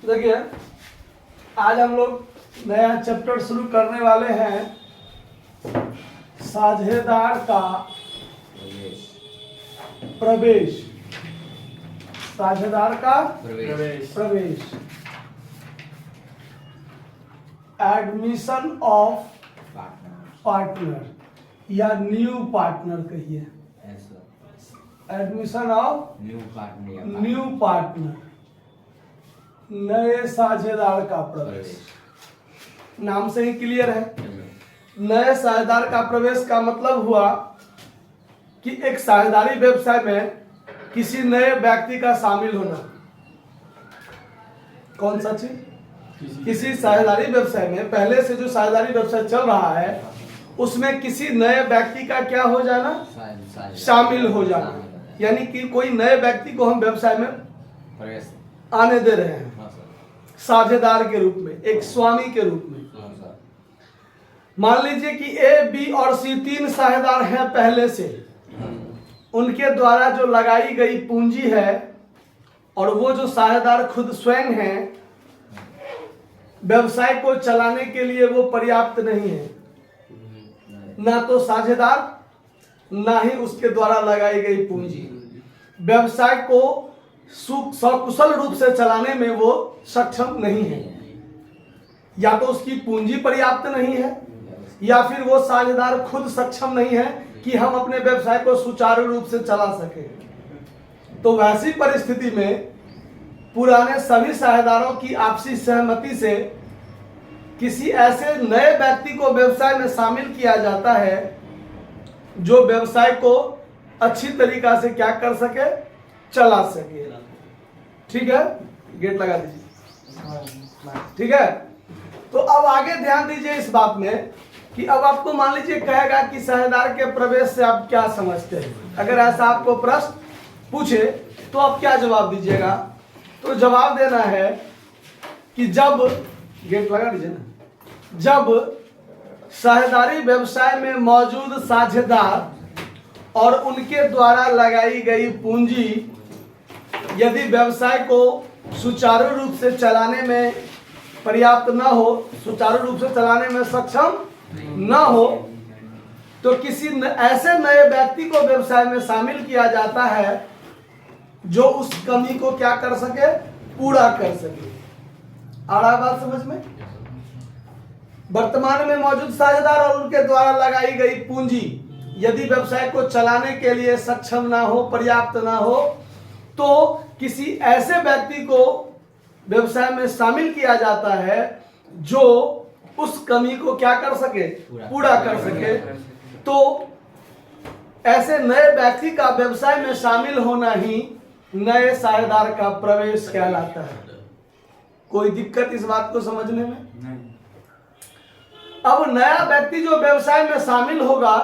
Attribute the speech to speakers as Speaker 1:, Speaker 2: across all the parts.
Speaker 1: देखिए, आज हम लोग नया चैप्टर शुरू करने वाले हैं, साझेदार का प्रवेश। साझेदार का प्रवेश। एडमिशन ऑफ पार्टनर या न्यू पार्टनर कहिए। एडमिशन ऑफ न्यू पार्टनर, नए साझेदार का प्रवेश। नाम से ही क्लियर है। नए साझेदार का प्रवेश का मतलब हुआ कि एक साझेदारी व्यवसाय में किसी नए व्यक्ति का शामिल होना। कौन सा चीज? किसी साझेदारी व्यवसाय में पहले से जो साझेदारी व्यवसाय चल रहा है उसमें किसी नए व्यक्ति का क्या हो जाना? शामिल हो जाना। यानी कि कोई नए व्यक्ति को हम व्यवसाय में आने दे रहे हैं साझेदार के रूप में, एक स्वामी के रूप में। मान लीजिए कि ए, बी और सी तीन साझेदार हैं पहले से। उनके द्वारा जो लगाई गई पूंजी है और वो जो साझेदार खुद स्वयं हैं, व्यवसाय को चलाने के लिए वो पर्याप्त नहीं है। ना तो साझेदार ना ही उसके द्वारा लगाई गई पूंजी व्यवसाय को सकुशल रूप से चलाने में वो सक्षम नहीं है। या तो उसकी पूंजी पर्याप्त नहीं है या फिर वो साझेदार खुद सक्षम नहीं है कि हम अपने व्यवसाय को सुचारू रूप से चला सके। तो वैसी परिस्थिति में पुराने सभी साझेदारों की आपसी सहमति से किसी ऐसे नए व्यक्ति को व्यवसाय में शामिल किया जाता है जो व्यवसाय को अच्छी तरीका से क्या कर सके? चला सके। ठीक है, गेट लगा दीजिए। ठीक है, तो अब आगे ध्यान दीजिए इस बात में कि अब आपको मान लीजिए कहेगा कि साझेदार के प्रवेश से आप क्या समझते हैं। अगर ऐसा आपको प्रश्न पूछे तो आप क्या जवाब दीजिएगा? तो जवाब देना है कि जब, गेट लगा दीजिए ना, जब साझेदारी व्यवसाय में मौजूद साझेदार और उनके द्वारा लगाई गई पूंजी यदि व्यवसाय को सुचारू रूप से चलाने में पर्याप्त न हो, सुचारू रूप से चलाने में सक्षम न हो, तो किसी ऐसे नए व्यक्ति को व्यवसाय में शामिल किया जाता है जो उस कमी को क्या कर सके? पूरा कर सके। आ रहा बात समझ में? वर्तमान में मौजूद साझेदार और उनके द्वारा लगाई गई पूंजी यदि व्यवसाय को चलाने के लिए सक्षम ना हो, पर्याप्त ना हो, तो किसी ऐसे व्यक्ति को व्यवसाय में शामिल किया जाता है जो उस कमी को क्या कर सके? पूरा कर सके। तो ऐसे नए व्यक्ति का व्यवसाय में शामिल होना ही नए साझेदार का प्रवेश कहलाता है। कोई दिक्कत इस बात को समझने में? अब नया व्यक्ति जो व्यवसाय में शामिल होगा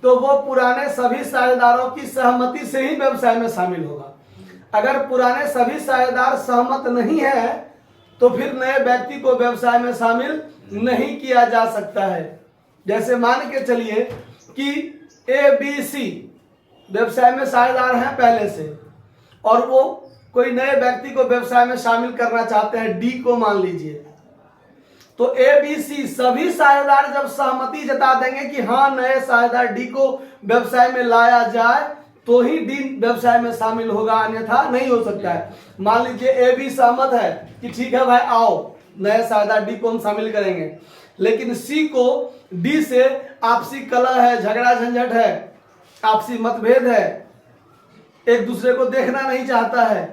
Speaker 1: तो वो पुराने सभी साझेदारों की सहमति से ही व्यवसाय में शामिल होगा। अगर पुराने सभी साझेदार सहमत नहीं है तो फिर नए व्यक्ति को व्यवसाय में शामिल नहीं किया जा सकता है। जैसे मान के चलिए कि ए, बी, सी व्यवसाय में साझेदार हैं पहले से और वो कोई नए व्यक्ति को व्यवसाय में शामिल करना चाहते हैं, डी को मान लीजिए। तो ए, बी, सी सभी साझेदार जब सहमति जता देंगे कि हाँ नए साझेदार डी को व्यवसाय में लाया जाए तो ही डी व्यवसाय में शामिल होगा, अन्यथा नहीं हो सकता है। मान लीजिए ए, बी सहमत है कि ठीक है भाई आओ नए साझेदार डी को हम शामिल करेंगे, लेकिन सी को डी से आपसी कलह है, झगड़ा झंझट है, आपसी मतभेद है, एक दूसरे को देखना नहीं चाहता है।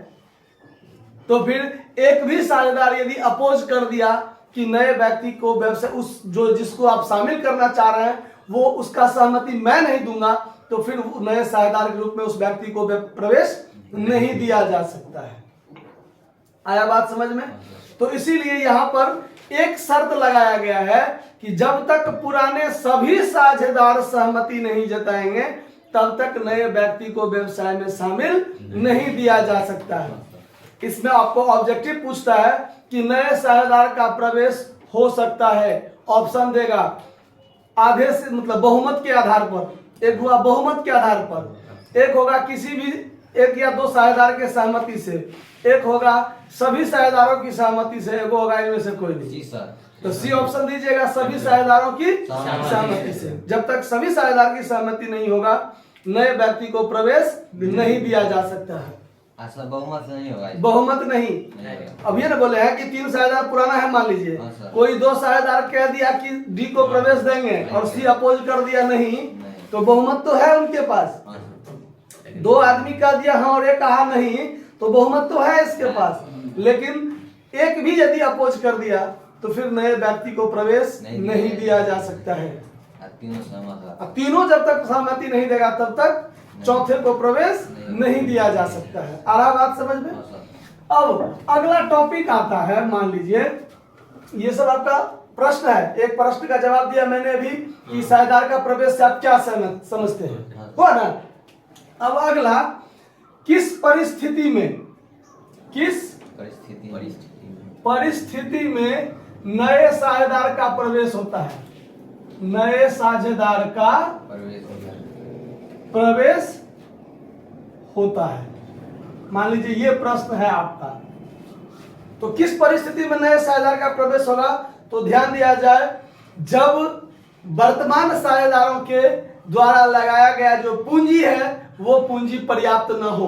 Speaker 1: तो फिर एक भी साझेदार यदि अपोज कर दिया कि नए व्यक्ति को व्यवसाय उस जो जिसको आप शामिल करना चाह रहे हैं वो उसका सहमति मैं नहीं दूंगा, तो फिर नए साझेदार के रूप में उस व्यक्ति को प्रवेश नहीं दिया जा सकता है। आया बात समझ में? तो इसीलिए यहाँ पर एक शर्त लगाया गया है कि जब तक पुराने सभी साझेदार सहमति नहीं जताएंगे तब तक नए व्यक्ति को व्यवसाय में शामिल नहीं दिया जा सकता है। इसमें आपको ऑब्जेक्टिव पूछता है कि नए साझेदार का प्रवेश हो सकता है, ऑप्शन देगा आधे से मतलब बहुमत के आधार पर। एक हुआ बहुमत के आधार पर, एक होगा किसी भी एक या दो साझेदार के सहमति से, एक होगा सभी साझेदारों की सहमति से, एक होगा इनमें से कोई नहीं।
Speaker 2: जी सर।
Speaker 1: तो सी ऑप्शन दीजिएगा, सभी साझेदारों की सहमति से। जब तक सभी साझेदार की सहमति नहीं होगा नए व्यक्ति को प्रवेश नहीं दिया जा सकता है।
Speaker 2: ऐसा बहुमत नहीं होगा?
Speaker 1: बहुमत नहीं। अब ये ना बोले हैं कि 3 साझेदार पुराना है, मान लीजिए कोई 2 साझेदार कह दिया कि डी को प्रवेश देंगे और सी अपोज कर दिया नहीं, तो बहुमत तो है उनके पास। 2 आदमी कह दिया हाँ और एक कहा नहीं, तो बहुमत तो है इसके पास। लेकिन एक भी यदि अपोज कर दिया तो फिर नए व्यक्ति को प्रवेश नहीं दिया जा सकता है। अब तीनों जब तक सहमति नहीं देगा तब तक चौथे को प्रवेश नहीं दिया जा सकता है। आ रहा बात समझ में? अब अगला टॉपिक आता है, मान लीजिए ये सब आपका प्रश्न है। एक प्रश्न का जवाब दिया मैंने अभी कि साझेदार का प्रवेश से आप क्या समझते हैं, हुआ ना? अब अगला, किस परिस्थिति में नए साझेदार का प्रवेश होता है? नए साझेदार का प्रवेश होता है। मान लीजिए ये प्रश्न है आपका, तो किस परिस्थिति में नए साझेदार का प्रवेश होगा? तो ध्यान दिया जाए, जब वर्तमान साझेदारों के द्वारा लगाया गया जो पूंजी है वो पूंजी पर्याप्त न हो।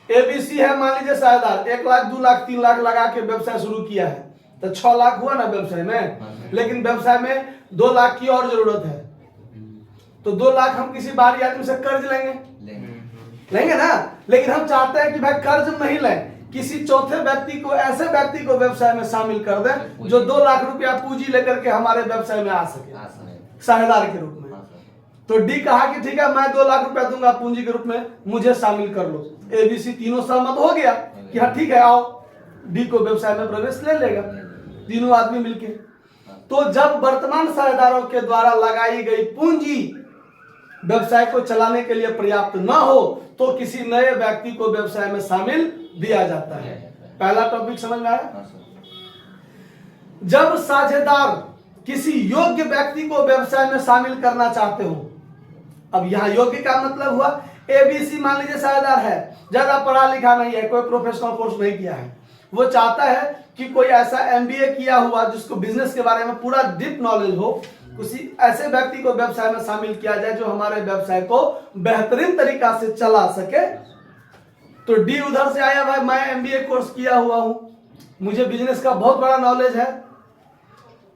Speaker 1: एबीसी है मान लीजिए साझेदार, 1 लाख 2 लाख 3 लाख लगा के व्यवसाय शुरू किया है, तो 6 लाख हुआ ना व्यवसाय में। लेकिन व्यवसाय में 2 लाख की और जरूरत है, तो 2 लाख हम किसी बाहरी आदमी से कर्ज लेंगे ना। लेकिन हम चाहते हैं कि भाई कर्ज नहीं लें, किसी चौथे व्यक्ति को, ऐसे व्यक्ति को व्यवसाय में शामिल कर दें जो 2 लाख रुपया पूंजी लेकर के हमारे व्यवसाय में आ सके साझेदार के रूप में। तो डी कहा कि ठीक है मैं 2 लाख रुपया दूंगा पूंजी के रूप में, मुझे शामिल कर लो। एबीसी तीनों सहमत हो गया कि हाँ ठीक है आओ, डी को व्यवसाय में प्रवेश ले लेगा तीनों आदमी मिलके। तो जब वर्तमान साझेदारों के द्वारा लगाई गई पूंजी व्यवसाय को चलाने के लिए पर्याप्त न हो तो किसी नए व्यक्ति को व्यवसाय में शामिल दिया जाता है। पहला टॉपिक समझ में आया? जब साझेदार किसी योग्य व्यक्ति को व्यवसाय में शामिल करना चाहते हो, अब यहाँ योग्य का मतलब हुआ एबीसी मान लीजिए साझेदार है, ज्यादा पढ़ा लिखा नहीं है, कोई प्रोफेशनल कोर्स नहीं किया है, वो चाहता है कि कोई ऐसा एमबीए किया हुआ जिसको बिजनेस के बारे में पूरा डीप नॉलेज हो, किसी ऐसे व्यक्ति को व्यवसाय में शामिल किया जाए जो हमारे व्यवसाय को बेहतरीन तरीका से चला सके। तो डी उधर से आया, भाई मैं एमबीए कोर्स किया हुआ हूं, मुझे बिजनेस का बहुत बड़ा नॉलेज है,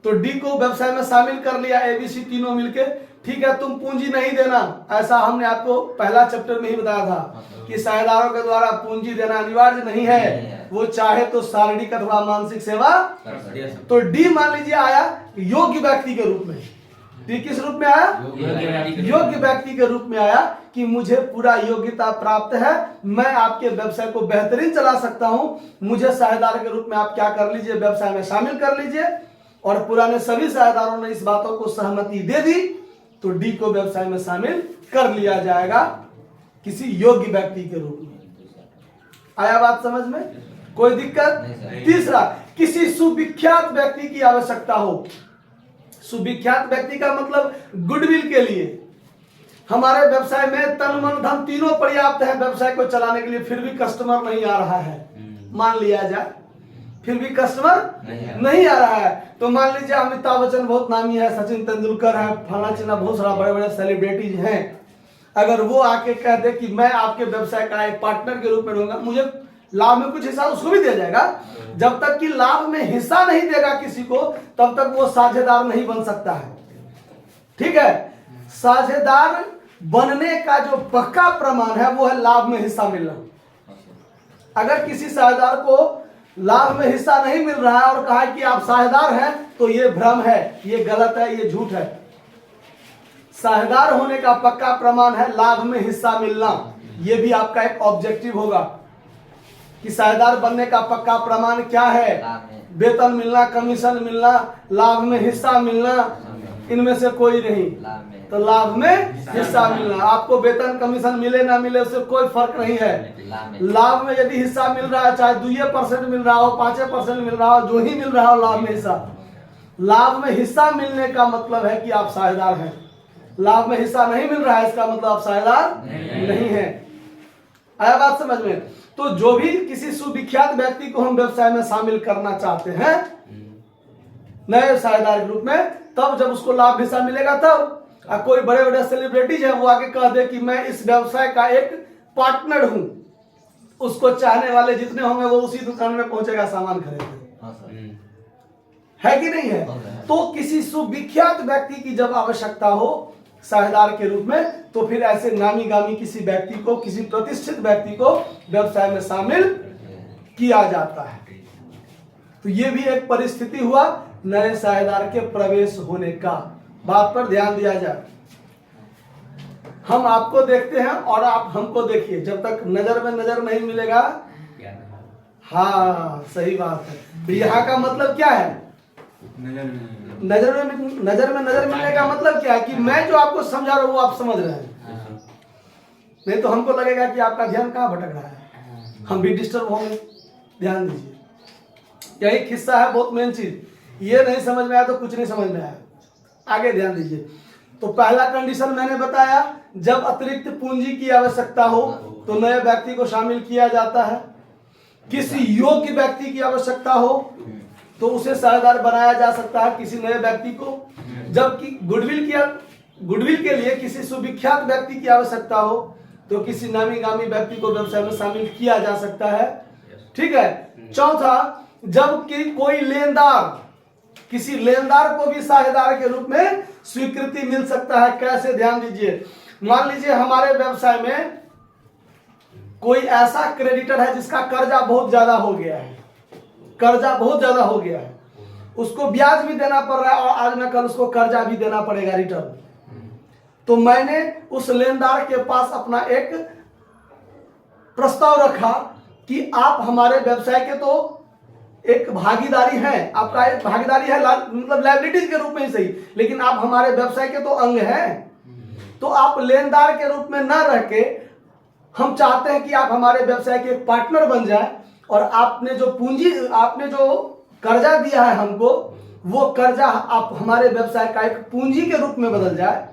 Speaker 1: तो डी को व्यवसाय में शामिल कर लिया एबीसी तीनों मिलके। ठीक है तुम पूंजी नहीं देना, ऐसा हमने आपको पहला चैप्टर में ही बताया था कि साझेदारों के द्वारा पूंजी देना अनिवार्य नहीं है, वो चाहे तो शारीरिक अथवा मानसिक सेवा। तो डी मान लीजिए आया योग्य व्यक्ति के रूप में। डी किस रूप में आया? योग्य व्यक्ति के रूप में आया कि मुझे पूरा योग्यता प्राप्त है, मैं आपके व्यवसाय को बेहतरीन चला सकता हूं, मुझे साझेदार के रूप में आप क्या कर लीजिए, व्यवसाय में शामिल कर लीजिए। और पुराने सभी साझेदारों ने इस बातों को सहमति दे दी, तो डी को व्यवसाय में शामिल कर लिया जाएगा किसी योग्य व्यक्ति के रूप में। आया बात समझ में? कोई दिक्कत? तीसरा, किसी सुविख्यात व्यक्ति की आवश्यकता हो। सुविख्यात व्यक्ति का मतलब गुडविल के लिए, हमारे व्यवसाय में तन मन धन तीनों पर्याप्त है व्यवसाय को चलाने के लिए, फिर भी कस्टमर नहीं आ रहा है, मान लिया जाए फिर भी कस्टमर नहीं आ रहा है, तो मान लीजिए अमिताभ बच्चन बहुत नामी है, सचिन तेंदुलकर है, फलाना चिना बहुत सारा बड़े बड़े सेलिब्रिटीज हैं, अगर वो आके कह दे कि मैं आपके व्यवसाय का एक पार्टनर के रूप में रहूंगा, मुझे लाभ में कुछ हिस्सा उसको भी दिया जाएगा, जब तक कि लाभ में हिस्सा नहीं देगा किसी को तब तक वो साझेदार नहीं बन सकता है। ठीक है, साझेदार बनने का जो पक्का प्रमाण है वो है लाभ में हिस्सा मिलना। अगर किसी साझेदार को लाभ में हिस्सा नहीं मिल रहा है और कहा कि आप साझेदार हैं, तो ये भ्रम है, ये गलत है, ये झूठ है। साझेदार होने का पक्का प्रमाण है लाभ में हिस्सा मिलना, ये भी आपका एक ऑब्जेक्टिव होगा कि साझेदार बनने का पक्का प्रमाण क्या है? वेतन मिलना, कमीशन मिलना, लाभ में हिस्सा मिलना, इनमें से कोई नहीं। तो लाभ में हिस्सा मिलना, आपको वेतन कमीशन मिले ना मिले उससे कोई फर्क नहीं है। लाभ में यदि हिस्सा मिल रहा है, चाहे 2% मिल रहा हो, 5% मिल रहा हो, जो ही मिल रहा हो लाभ में हिस्सा, लाभ में हिस्सा मिलने का मतलब है कि आप साझेदार हैं। लाभ में हिस्सा नहीं मिल रहा है इसका मतलब आप साझेदार नहीं है। आया बात समझ में? तो जो भी किसी सुविख्यात व्यक्ति को हम व्यवसाय में शामिल करना चाहते हैं नए साझेदार के रूप में, तब जब उसको लाभ हिस्सा मिलेगा तब। कोई बड़े बड़े सेलिब्रिटीज है वो आके कह दे कि मैं इस व्यवसाय का एक पार्टनर हूं, उसको चाहने वाले जितने होंगे वो उसी दुकान में पहुंचेगा सामान खरीदने।
Speaker 2: हाँ सर।
Speaker 1: है कि नहीं है? तो किसी सुविख्यात व्यक्ति की जब आवश्यकता हो साझेदार के रूप में, तो फिर ऐसे नामी गामी किसी व्यक्ति को, किसी प्रतिष्ठित व्यक्ति को व्यवसाय में शामिल किया जाता है। तो ये भी एक परिस्थिति हुआ नए साझेदार के प्रवेश होने का। बात पर ध्यान दिया जाए। हम आपको देखते हैं और आप हमको देखिए, जब तक नजर में नजर नहीं मिलेगा। हाँ सही बात है। तो यहाँ का मतलब क्या है? नजर में नजर मिलने का मतलब क्या है कि मैं जो आपको समझा रहा हूँ वो आप समझ रहे हैं, नहीं तो हमको लगेगा कि आपका ध्यान कहाँ भटक रहा है, हम भी डिस्टर्ब होंगे। ध्यान दीजिए, यही किस्सा है बहुत मेन चीज। ये नहीं समझ में आया तो कुछ नहीं समझ में आया। आगे ध्यान दीजिए। तो पहला कंडीशन मैंने बताया, जब अतिरिक्त पूंजी की आवश्यकता हो तो नए व्यक्ति को शामिल किया जाता है। किसी योग्य व्यक्ति की आवश्यकता हो तो उसे साझेदार बनाया जा सकता है, किसी नए व्यक्ति को। जबकि गुडविल के लिए किसी सुविख्यात व्यक्ति की आवश्यकता हो तो किसी नामी गामी व्यक्ति को व्यवसाय में शामिल किया जा सकता है। ठीक है। चौथा, जबकि कोई लेनदार, किसी लेनदार को भी साझेदार के रूप में स्वीकृति मिल सकता है। कैसे? ध्यान दीजिए। मान लीजिए हमारे व्यवसाय में कोई ऐसा क्रेडिटर है जिसका कर्जा बहुत ज्यादा हो गया है, कर्जा बहुत ज्यादा हो गया है, उसको ब्याज भी देना पड़ रहा है और आज न कल उसको कर्जा भी देना पड़ेगा रिटर्न। तो मैंने उस लेनदार के पास अपना एक प्रस्ताव रखा कि आप हमारे व्यवसाय के तो एक भागीदारी है, आपका एक भागीदारी है, मतलब लायबिलिटीज के रूप में ही सही, लेकिन आप हमारे व्यवसाय के तो अंग हैं। तो आप लेनदार के रूप में ना रह के हम चाहते हैं कि आप हमारे व्यवसाय के एक पार्टनर बन जाए और आपने जो पूंजी, आपने जो कर्जा दिया है हमको, वो कर्जा आप हमारे व्यवसाय का एक पूंजी के रूप में बदल जाए।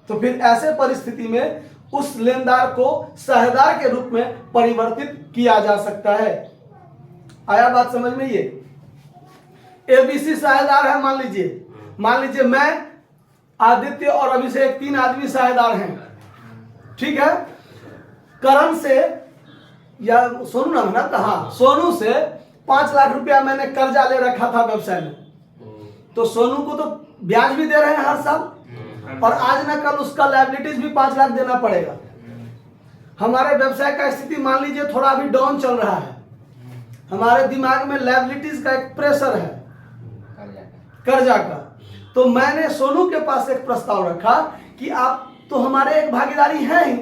Speaker 1: तो फिर ऐसे परिस्थिति में उस लेनदार को साझेदार के रूप में परिवर्तित किया जा सकता है। आया बात समझ में? ये एबीसी साझेदार है। मान लीजिए मैं, आदित्य और अभिषेक 3 आदमी साझेदार हैं। ठीक है। करण से या सोनू नाम है ना, हाँ, सोनू से 5 लाख रुपया मैंने कर्जा ले रखा था व्यवसाय में। तो सोनू को तो ब्याज भी दे रहे हैं हर साल और आज न कल उसका लायबिलिटीज भी 5 लाख देना पड़ेगा। हमारे व्यवसाय का स्थिति मान लीजिए थोड़ा अभी डाउन चल रहा है, हमारे दिमाग में लायबिलिटीज का एक प्रेशर है कर्जा का। तो मैंने सोनू के पास एक प्रस्ताव रखा कि आप तो हमारे एक भागीदारी हैं ही,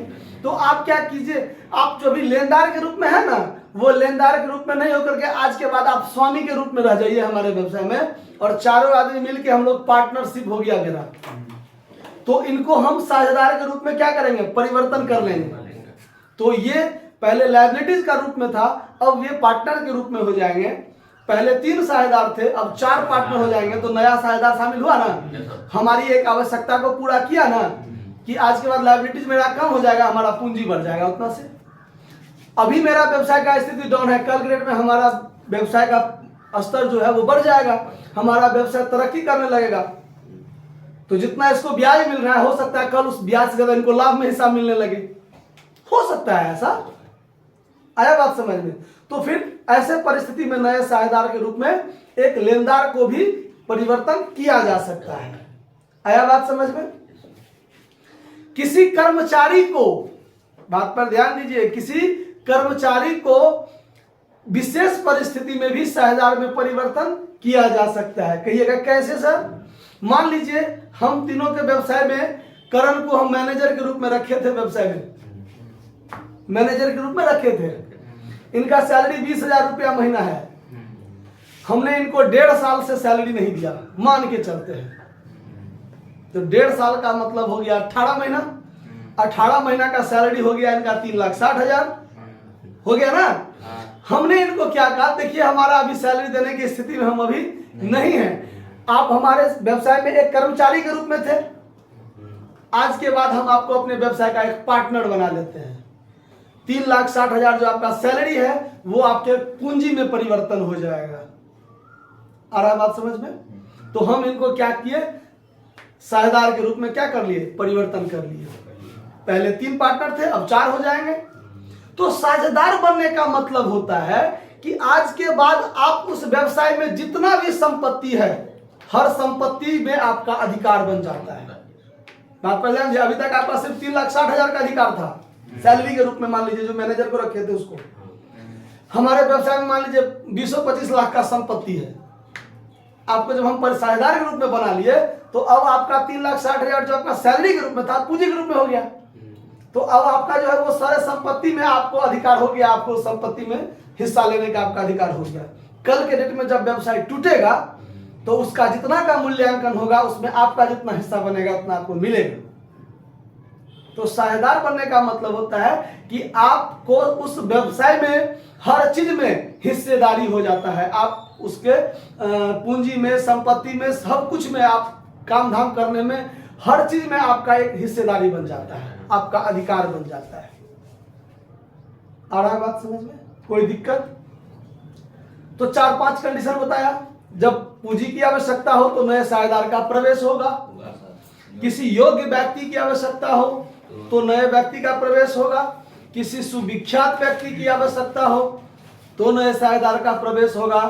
Speaker 1: तो आप क्या कीजिए, आप जो भी लेनदार के रूप में है ना, वो लेनदार के रूप में नहीं होकर के आज के बाद आप स्वामी के रूप में रह जाइए हमारे व्यवसाय में, और चारों आदमी मिलके हम लोग पार्टनरशिप हो गया मेरा। तो इनको हम साझेदार के रूप में क्या करेंगे, परिवर्तन कर लेंगे। तो ये पहले लायबिलिटीज का रूप में था, अब ये पार्टनर के रूप में हो जाएंगे। पहले 3 साझेदार थे, अब 4 पार्टनर हो जाएंगे। तो नया साझेदार शामिल हुआ ना, हमारी एक आवश्यकता को पूरा किया ना कि आज के बाद लायबिलिटीज मेरा कम हो जाएगा, हमारा पूंजी बढ़ जाएगा उतना से। अभी मेरा व्यवसाय का स्थिति डाउन है, कल ग्रेड में हमारा व्यवसाय का स्तर जो है वो बढ़ जाएगा, हमारा व्यवसाय तरक्की करने लगेगा। तो जितना इसको ब्याज मिल रहा है, हो सकता है कल उस ब्याज से ज्यादा इनको लाभ में हिस्सा मिलने लगे, हो सकता है ऐसा। आया बात समझ में? तो फिर ऐसे परिस्थिति में नए साझेदार के रूप में एक लेनदार को भी परिवर्तन किया जा सकता है। आया बात समझ में? किसी कर्मचारी को, बात पर ध्यान दीजिए, किसी कर्मचारी को विशेष परिस्थिति में भी साझेदार में परिवर्तन किया जा सकता है। कहिएगा कैसे सर? मान लीजिए हम तीनों के व्यवसाय में करण को हम मैनेजर के रूप में रखे थे, व्यवसाय में मैनेजर के रूप में रखे थे। इनका सैलरी 20,000 रुपया महीना है। हमने इनको 1.5 साल से सैलरी नहीं दिया, मान के चलते हैं। तो 1.5 साल का मतलब हो गया 18 महीना। 18 महीना का सैलरी हो गया इनका 3,60,000 हो गया ना। हमने इनको क्या कहा, देखिए हमारा अभी सैलरी देने की स्थिति में हम अभी नहीं है, आप हमारे व्यवसाय में एक कर्मचारी के रूप में थे, आज के बाद हम आपको अपने व्यवसाय का एक पार्टनर बना लेते हैं। 3,60,000 जो आपका सैलरी है वो आपके पूंजी में परिवर्तन हो जाएगा। आ रहा है बात समझ में? तो हम इनको क्या किए, साझेदार के रूप में क्या कर लिए, परिवर्तन कर लिए। पहले 3 पार्टनर थे, अब 4 हो जाएंगे। तो साझेदार बनने का मतलब होता है कि आज के बाद आप उस व्यवसाय में जितना भी संपत्ति है, हर संपत्ति में आपका अधिकार बन जाता है। बात पर ध्यान दीजिए, अभी तक आपका सिर्फ 3,60,000 का अधिकार था सैलरी के रूप में, मान लीजिए जो मैनेजर को रखे थे उसको। हमारे व्यवसाय में मान लीजिए 20-25 लाख का संपत्ति है, आपको जब हम साझेदार के रूप में बना लिए तो अब आपका 3,60,000 जो आपका सैलरी के रूप में था पूंजी के रूप में हो गया। तो अब आपका जो है वो सारे संपत्ति में आपको अधिकार हो गया, आपको संपत्ति में हिस्सा लेने का आपका अधिकार हो गया। कल के डेट में जब व्यवसाय टूटेगा तो उसका जितना का मूल्यांकन होगा उसमें आपका जितना हिस्सा बनेगा उतना आपको मिलेगा। तो साझेदार बनने का मतलब होता है कि आपको उस व्यवसाय में हर चीज में हिस्सेदारी हो जाता है। आप उसके पूंजी में, संपत्ति में, सब कुछ में आप काम धाम करने में, हर चीज में आपका एक हिस्सेदारी बन जाता है, आपका अधिकार बन जाता है। आ रहा है बात समझ में? कोई दिक्कत? तो 4-5 कंडीशन बताया। जब पूंजी की आवश्यकता हो तो नए साझेदार का प्रवेश होगा, किसी योग्य व्यक्ति की आवश्यकता हो तो नए व्यक्ति का प्रवेश होगा, किसी सुविख्यात व्यक्ति की आवश्यकता हो तो नए साझेदार का प्रवेश होगा।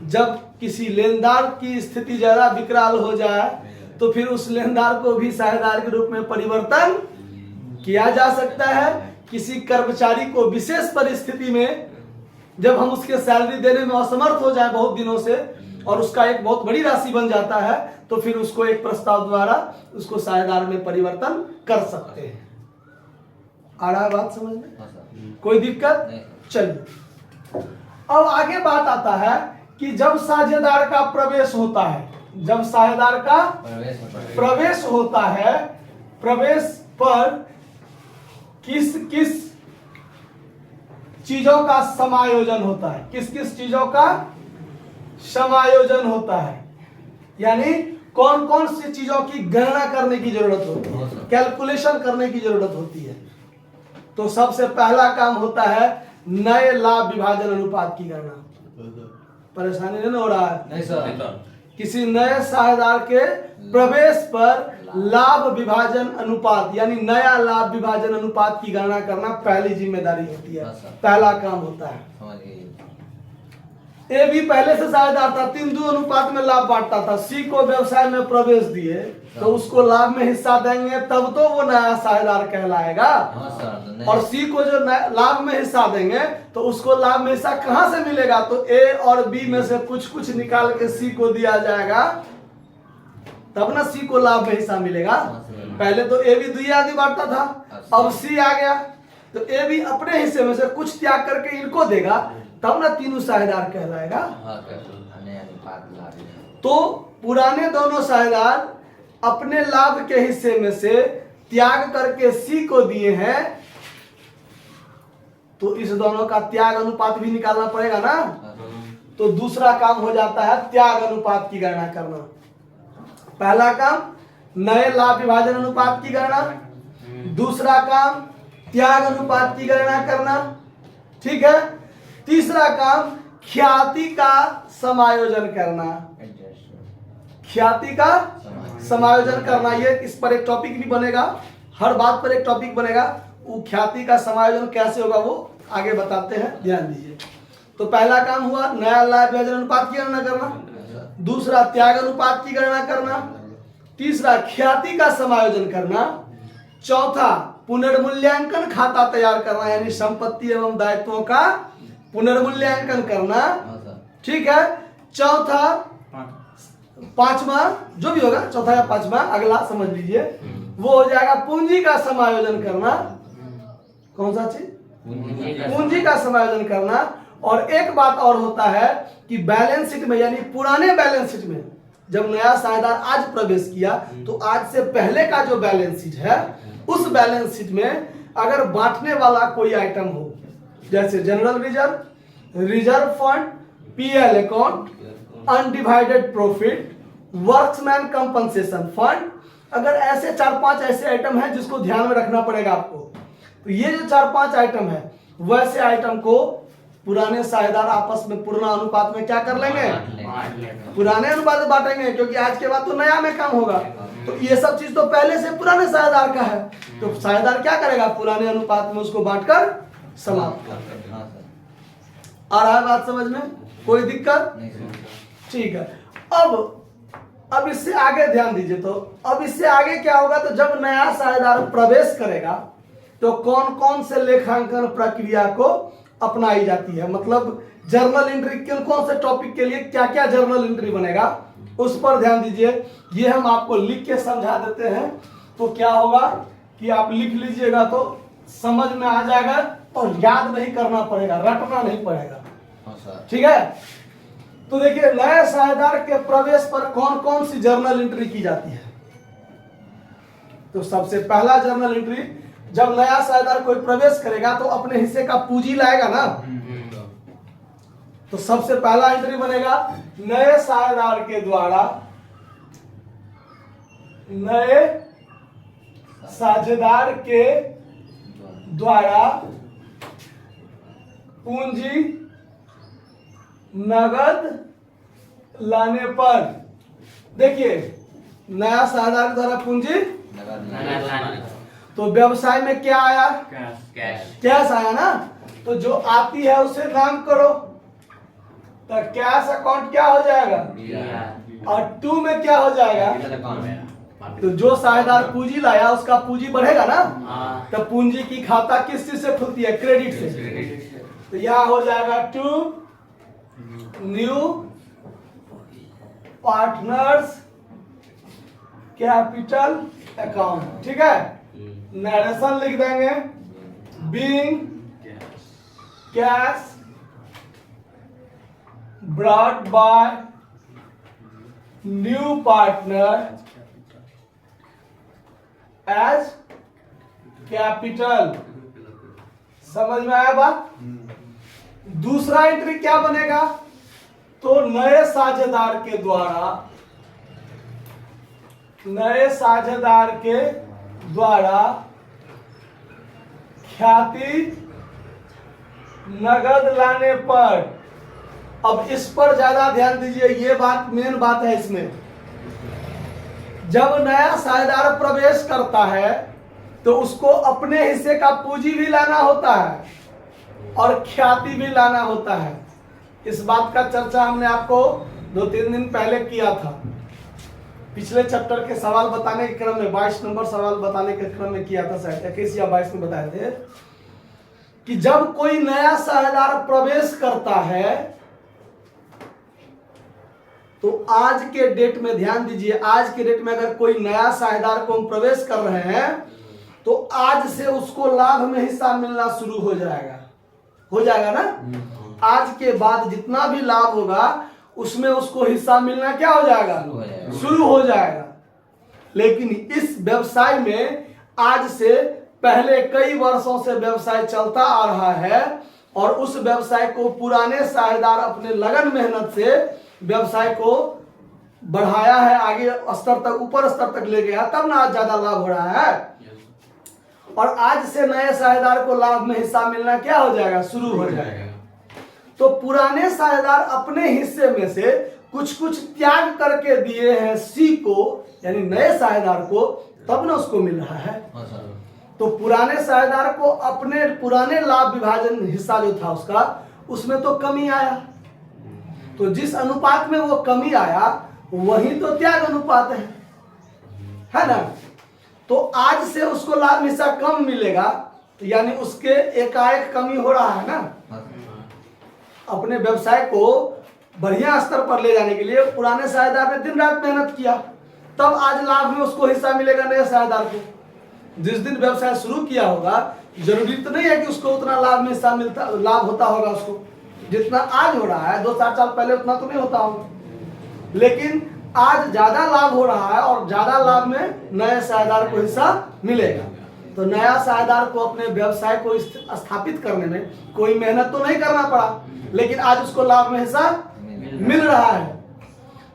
Speaker 1: जब किसी लेनदार की स्थिति ज्यादा विकराल हो जाए तो फिर उस लेनदार को भी साझेदार के रूप में परिवर्तन किया जा सकता है। किसी कर्मचारी को विशेष परिस्थिति में जब हम उसके सैलरी देने में असमर्थ हो जाए बहुत दिनों से और उसका एक बहुत बड़ी राशि बन जाता है तो फिर उसको एक प्रस्ताव द्वारा उसको साझेदार में परिवर्तन कर सकते हैं। आ रहा है बात समझ में? कोई दिक्कत? चलिए अब आगे बात आता है कि जब साझेदार का प्रवेश होता है, जब साझेदार का प्रवेश होता है, प्रवेश पर किस किस चीजों का समायोजन होता है, किस किस चीजों का समायोजन होता है, यानी कौन कौन सी चीजों की गणना करने की जरूरत होती है, कैलकुलेशन करने की जरूरत होती है। तो सबसे पहला काम होता है नए लाभ विभाजन अनुपात की गणना। परेशानी नहीं हो रहा है?
Speaker 2: नहीं सर।
Speaker 1: किसी नए साझेदार के प्रवेश पर लाभ विभाजन अनुपात यानी नया लाभ विभाजन अनुपात की गणना करना पहली जिम्मेदारी होती है, पहला काम होता है। ए भी पहले से साझेदार था, 3:2 अनुपात में लाभ बांटता था। सी को व्यवसाय में प्रवेश दिए तो उसको लाभ में हिस्सा देंगे तब तो वो नया साझेदार कहलाएगा। और सी को जो लाभ में हिस्सा देंगे तो उसको लाभ में हिस्सा कहां से मिलेगा? तो ए और बी में से कुछ कुछ निकाल के सी को दिया जाएगा तब ना सी को लाभ में हिस्सा मिलेगा। पहले तो ए भी 2 आदि बांटता था, अब सी आ गया तो ए भी अपने हिस्से में से कुछ त्याग करके इनको देगा तब ना तीनों साझेदार कहलाएगा। तो पुराने दोनों साझेदार अपने लाभ के हिस्से में से त्याग करके सी को दिए हैं तो इस दोनों का त्याग अनुपात भी निकालना पड़ेगा ना। तो दूसरा काम हो जाता है त्याग अनुपात की गणना करना। पहला काम नए लाभ विभाजन अनुपात की गणना, दूसरा काम त्याग अनुपात की गणना करना, ठीक है। तीसरा काम ख्याति का समायोजन करना, ख्याति का समायोजन करना। ये इस पर एक टॉपिक भी बनेगा, हर बात पर एक टॉपिक बनेगा। वो ख्याति का समायोजन कैसे होगा वो आगे बताते हैं, ध्यान दीजिए। तो पहला काम हुआ नया लाभ विभाजन अनुपात की गणना करना, दूसरा त्याग अनुपात की गणना करना, तीसरा ख्याति का समायोजन करना, चौथा पुनर्मूल्यांकन खाता तैयार करना यानी संपत्ति एवं दायित्वों का पुनर्मूल्यांकन करना, ठीक है। चौथा, पांचवा जो भी होगा, चौथा या पांचवा अगला समझ लीजिए, वो हो जाएगा पूंजी का समायोजन करना। कौन सा चीज? पूंजी का समायोजन करना। और एक बात और होता है कि बैलेंस शीट में यानी पुराने बैलेंस शीट में जब नया साझेदार आज प्रवेश किया तो आज से पहले का जो बैलेंस शीट है उस बैलेंस शीट में अगर बांटने वाला कोई आइटम हो जैसे general reserve, reserve fund, PL account, undivided profit, workmen compensation fund, अगर ऐसे 4-5 ऐसे आइटम हैं जिसको ध्यान में रखना पड़ेगा आपको। तो ये जो 4-5 आइटम है वैसे आइटम को पुराने साझेदार आपस में पूर्ण अनुपात में क्या कर लेंगे, पुराने अनुपात में बांटेंगे, क्योंकि आज के बाद तो नया में काम होगा। तो ये सब चीज तो पहले से पुराने साझेदार का है, तो साझेदार क्या करेगा, पुराने अनुपात में उसको बांटकर समाप्त कर देगा।
Speaker 2: हाँ सर।
Speaker 1: आ रहा है बात समझ में, कोई दिक्कत?
Speaker 2: नहीं सर।
Speaker 1: ठीक है। अब इससे आगे ध्यान दीजिए। तो अब इससे आगे क्या होगा, तो जब नया साझेदार प्रवेश करेगा तो कौन कौन से लेखांकन प्रक्रिया को अपनाई जाती है, मतलब जर्नल एंट्री कौन कौन से टॉपिक के लिए क्या क्या जर्नल एंट्री बनेगा, उस पर ध्यान दीजिए। ये हम आपको लिख के समझा देते हैं, तो क्या होगा कि आप लिख लीजिएगा तो समझ में आ जाएगा और याद नहीं करना पड़ेगा, रटना नहीं पड़ेगा।
Speaker 2: हाँ सर।
Speaker 1: ठीक है। तो देखिए, नए साझेदार के प्रवेश पर कौन कौन सी जर्नल एंट्री की जाती है। तो सबसे पहला जर्नल एंट्री, जब नया साझेदार कोई प्रवेश करेगा तो अपने हिस्से का पूंजी लाएगा ना, तो सबसे पहला एंट्री बनेगा नए साझेदार के द्वारा, नए साझेदार के द्वारा पूंजी नगद लाने पर। देखिए, नया साझेदार के द्वारा पूंजी, तो व्यवसाय में क्या आया, कैश आया ना, तो जो आती है उसे नाम करो, तो कैश अकाउंट क्या हो जाएगा, और 2 में क्या हो जाएगा, तो जो साझेदार पूंजी लाया उसका पूंजी बढ़ेगा ना, तो पूंजी की खाता किस चीज से खुलती है, क्रेडिट से। तो यहां हो जाएगा 2 न्यू पार्टनर्स कैपिटल अकाउंट। ठीक है, नरेशन लिख देंगे, being cash brought by new partner as capital. समझ में आया बात? दूसरा एंट्री क्या बनेगा, तो नए साझेदार के द्वारा, नए साझेदार के द्वारा ख्याति नगद लाने पर। अब इस पर ज्यादा ध्यान दीजिए, ये बात मेन बात है इसमें। जब नया साझेदार प्रवेश करता है तो उसको अपने हिस्से का पूंजी भी लाना होता है और ख्याति भी लाना होता है। इस बात का चर्चा हमने आपको 2-3 दिन पहले किया था, पिछले चैप्टर के सवाल बताने के क्रम में, 22 नंबर सवाल बताने के क्रम में किया था, शायद 21 या 22 में बताए थे कि जब कोई नया साझेदार प्रवेश करता है तो आज के डेट में ध्यान दीजिए, आज के डेट में अगर कोई नया साझेदार को हम प्रवेश कर रहे हैं तो आज से उसको लाभ में हिस्सा मिलना शुरू हो जाएगा ना। आज के बाद जितना भी लाभ होगा उसमें उसको हिस्सा मिलना क्या हो जाएगा, शुरू हो जाएगा। लेकिन इस व्यवसाय में आज से पहले कई वर्षों से व्यवसाय चलता आ रहा है और उस व्यवसाय को पुराने साझेदार अपने लगन मेहनत से व्यवसाय को बढ़ाया है, आगे स्तर तक, ऊपर स्तर तक ले गया, तब ना आज ज्यादा लाभ हो रहा है। और आज से नए साझेदार को लाभ में हिस्सा मिलना क्या हो जाएगा, शुरू हो जाएगा। तो पुराने साझेदार अपने हिस्से में से कुछ कुछ त्याग करके दिए हैं सी को, यानी नए साझेदार को, तब ना उसको मिल रहा है। तो पुराने साझेदार को अपने पुराने लाभ विभाजन हिस्सा जो था उसका, उसमें तो कमी आया, तो जिस अनुपात में वो कमी आया वही तो त्याग अनुपात है ना। तो आज से उसको लाभ हिस्सा कम मिलेगा, यानी उसके एकाएक कमी हो रहा है ना। अपने व्यवसाय को बढ़िया स्तर पर ले जाने के लिए पुराने साझेदार ने दिन रात मेहनत किया, तब आज लाभ में उसको हिस्सा मिलेगा नए साझेदार को। जिस दिन व्यवसाय शुरू किया होगा जरूरी तो नहीं है कि उसको उतना लाभ में हिस्सा मिलता, लाभ होता होगा उसको जितना आज हो रहा है। 2-4 साल पहले उतना तो नहीं होता होगा, लेकिन आज ज्यादा लाभ हो रहा है और ज्यादा लाभ में नए साझेदार को हिस्सा मिलेगा। तो नया साझेदार को अपने व्यवसाय को स्थापित करने में कोई मेहनत तो नहीं करना पड़ा, लेकिन आज उसको लाभ में हिस्सा मिल रहा है।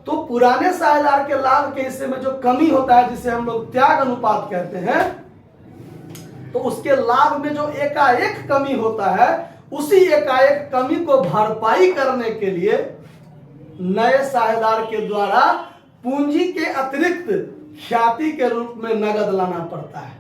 Speaker 1: तो पुराने साझेदार के लाभ के हिस्से में जो कमी होता है, जिसे हम लोग त्याग अनुपात कहते हैं, तो उसके लाभ में जो एकाएक कमी होता है, उसी एकाएक कमी को भरपाई करने के लिए नए साझेदार के द्वारा पूंजी के अतिरिक्त ख्याति के रूप में नगद लाना पड़ता है।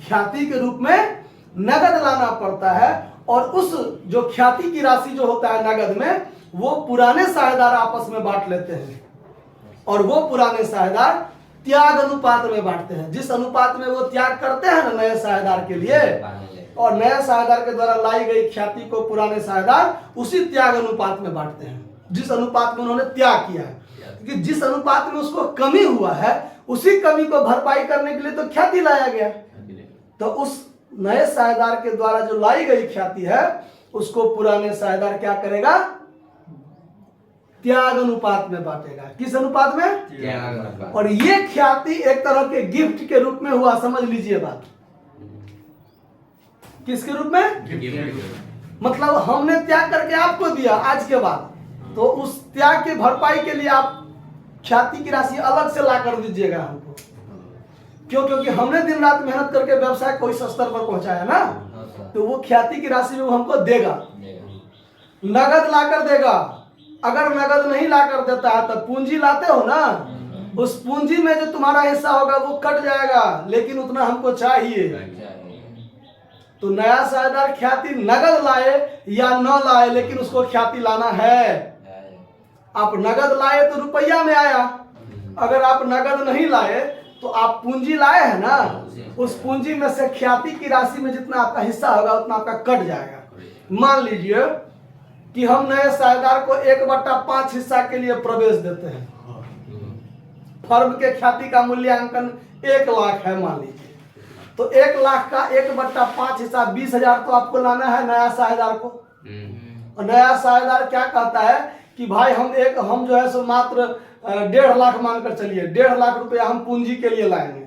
Speaker 1: ख्याति के रूप में नगद लाना पड़ता है, और उस जो ख्याति की राशि जो होता है नगद में, वो पुराने साझेदार आपस में बांट लेते हैं, और वो पुराने साझेदार त्याग अनुपात में बांटते हैं। जिस अनुपात में वो त्याग करते हैं ना नए साझेदार के लिए, और नए साझेदार के द्वारा लाई गई ख्याति को पुराने साझेदार उसी त्याग अनुपात में बांटते हैं, जिस अनुपात में उन्होंने त्याग किया है। क्योंकि जिस अनुपात में उसको कमी हुआ है, उसी कमी को भरपाई करने के लिए तो ख्याति लाया गया। तो उस नए साझेदार के द्वारा जो लाई गई ख्याति है, उसको पुराने साझेदार क्या करेगा? त्याग अनुपात में बांटेगा। किस अनुपात में?
Speaker 2: त्याग अनुपात।
Speaker 1: और ये ख्याति एक तरह के गिफ्ट के रूप में हुआ, समझ लीजिए बात। किसके रूप में? मतलब हमने त्याग करके आपको दिया आज के बाद, तो उस त्याग के भरपाई के लिए आप ख्याति की राशि अलग से ला कर दीजिएगा हमको। क्यों? क्योंकि हमने दिन रात मेहनत करके व्यवसाय को इस स्तर पर पहुंचाया ना, तो वो ख्याति की राशि वो हमको देगा, नगद लाकर देगा। अगर नगद नहीं लाकर देता है तो पूंजी लाते हो ना, उस पूंजी में जो तुम्हारा हिस्सा होगा वो कट जाएगा, लेकिन उतना हमको चाहिए। तो नया साझेदार ख्याति नगद लाए या न लाए, लेकिन उसको ख्याति लाना है। आप नगद लाए तो रुपया में आया, अगर आप नगद नहीं लाए तो आप पूंजी लाए हैं ना, उस पूंजी में से ख्याति की राशि में जितना आपका हिस्सा होगा उतना आपका कट जाएगा। मान लीजिए कि हम नए साझेदार को 1/5 हिस्सा के लिए प्रवेश देते हैं। फर्म के ख्याति का मूल्यांकन 1 लाख है मान लीजिए, तो 1 लाख का 1/5 हिस्सा 20,000 तो आपको लाना है नया साझेदार को। और नया साझेदार क्या कहता है कि भाई हम जो है सो मात्र 1.5 लाख मानकर चलिए, 1.5 लाख रुपया हम पूंजी के लिए लाएंगे,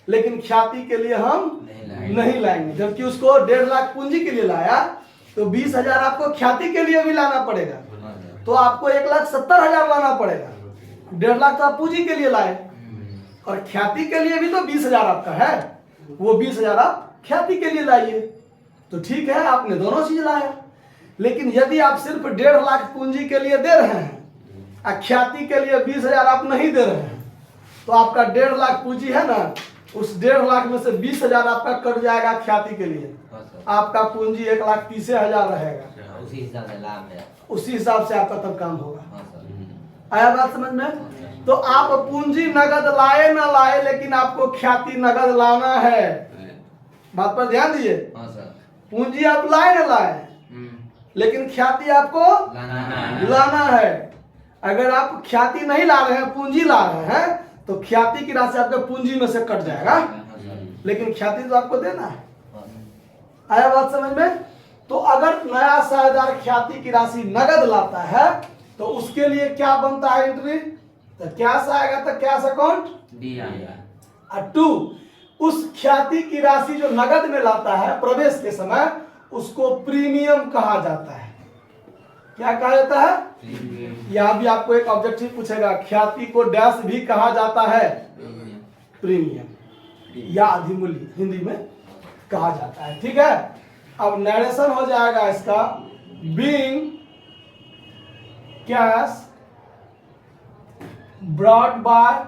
Speaker 1: लेकिन ख्याति के लिए हम नहीं लाएंगे। जबकि उसको 1.5 लाख पूंजी के लिए लाया, तो 20,000 आपको ख्याति के लिए भी लाना पड़ेगा, तो आपको 1,70,000 लाना पड़ेगा। 1.5 लाख तो आप पूंजी के लिए लाए, और ख्याति के लिए भी तो 20,000 आपका है, वो 20,000 आप ख्याति के लिए लाइए। तो ठीक है, आपने दोनों चीज लाया। लेकिन यदि आप सिर्फ 1.5 लाख पूंजी के लिए दे रहे हैं और ख्याति के लिए 20,000 आप नहीं दे रहे हैं, तो आपका 1.5 लाख पूंजी है ना, उस 1.5 लाख में से 20,000 आपका कट जाएगा ख्याति के लिए। आपका पूंजी 1,30,000 रहेगा।
Speaker 2: उसी हिसाब से लाभ है,
Speaker 1: उसी हिसाब से आपका तब काम होगा। आया बात समझ में? तो आप पूंजी नगद लाए ना लाए, लेकिन आपको ख्याति नगद लाना है। बात पर ध्यान दीजिए। पूंजी आप लाए ना लाए, लेकिन ख्याति आपको लाना है। अगर आप ख्याति नहीं ला रहे हैं, पूंजी ला रहे हैं, तो ख्याति की राशि आपके पूंजी में से कट जाएगा, लेकिन ख्याति तो आपको देना है। आया बात समझ में? तो अगर नया साझेदार ख्याति की राशि नगद लाता है, तो उसके लिए क्या बनता है एंट्री? तो कैश आएगा, तो कैश अकाउंट और 2 उस ख्याति की राशि जो नगद में लाता है प्रवेश के समय, उसको प्रीमियम कहा जाता है। क्या कहा जाता है? यहां भी आपको एक ऑब्जेक्टिव पूछेगा, ख्याति को डैश भी कहा जाता है, प्रीमियम या अधिमूल्य हिंदी में कहा जाता है। ठीक है, अब नरेशन हो जाएगा इसका। Being cash brought by